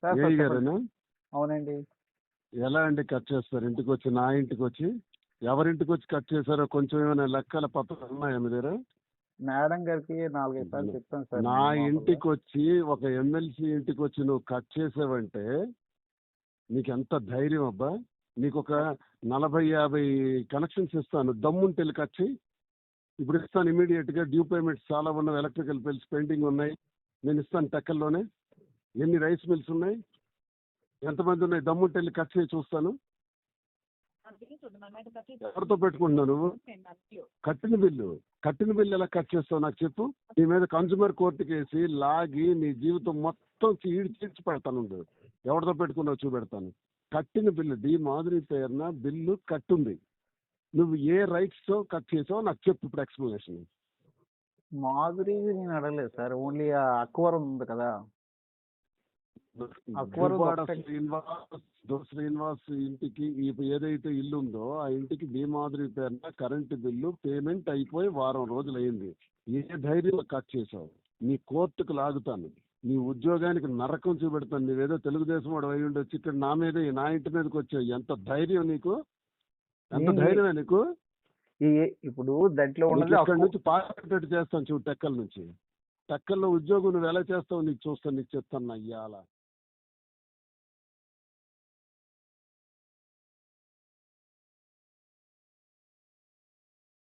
Sir AE sir చెప్పండి. గారేనా? అవునండి. ఎలా అండి కట్ చేస్తారు? ఇంటికి వచ్చి, నా ఇంటికి వచ్చి ఎవరింటికి వచ్చి కట్ చేశారో కొంచెం ఏమైనా లెక్కల పత్రాలు ఉన్నాయా మీ దగ్గర? మేడం గారికి 4, 5 సార్లు చెప్పాను సార్ నా నేను మామూలుగా. ఇంటికి వచ్చి ఒక ఎమ్మెల్సీ ఇంటికి వచ్చి నువ్వు కట్ చేసావంటే నీకు ఎంత ధైర్యం అబ్బా? నీకు ఒక 40-50 కనెక్షన్స్ ఇస్తాను, దమ్ముంటే వెళ్ళి కట్ చేయి. ఇప్పుడు ఇస్తాను ఇమీడియట్ గా. డ్యూ పేమెంట్స్ చాలా ఉన్నాయి, ఎలక్ట్రికల్ బిల్స్ పెండింగ్ ఉన్నాయి, నేను ఇస్తాను టెక్కల్లోనే. ఎన్ని రైస్ మిల్స్ ఉన్నాయి, ఎంతమంది ఉన్నాయి, దమ్ముంటే వెళ్ళి కట్ చేయి చూస్తాను. ఎవరితో పెట్టుకుంటున్నావు నువ్వు? కట్టిన బిల్లు ఎలా కట్ చేస్తావు నాకు చెప్పు. నీ మీద కన్జ్యూమర్ కోర్టుకి వేసి లాగి నీ జీవితం మొత్తం చీడ్చి పెడతాను. ఎవరితో పెట్టుకున్నావు చూపెడతాను. కట్టిన బిల్లు డి మాధురి పేరున బిల్లు కట్టుంది. నువ్వు ఏ రైట్స్ తో కట్ చేసావో నాకు చెప్పు ఇప్పుడు ఎక్స్ప్లెనేషన్. మాధురి నేను అడగలేదు సార్, ఓన్లీ ఆ అక్వరం ఉంది కదా, అక్వరం దువ్వాడ శ్రీనివాస్ ఇంటికి ఏదైతే ఇల్లు ఉందో ఆ ఇంటికి డి మాధురి పేరున కరెంటు బిల్లు పేమెంట్ అయిపోయి వారం రోజులు అయింది. ఏ ధైర్యంలో కట్ చేసావు? నీ కోర్టుకు లాగుతాను, నీ ఉద్యోగానికి నరకం చూపెడతాను. నీవేదో తెలుగుదేశం వాడు అయి ఉండొచ్చి ఇక్కడ నా మీద, నా ఇంటి మీదకి వచ్చావు. ఎంత ధైర్యం నీకు? ఎంత ధైర్యమే నీకు? ఇప్పుడు దాంట్లో ఉన్నది ఇక్కడ నుంచి పార్టీ చేస్తాను చూడు. టెక్కల నుంచి, టెక్కల్లో ఉద్యోగం నువ్వు ఎలా చేస్తావు నీకు చూస్తాను, నీకు చెప్తాను అయ్యాల.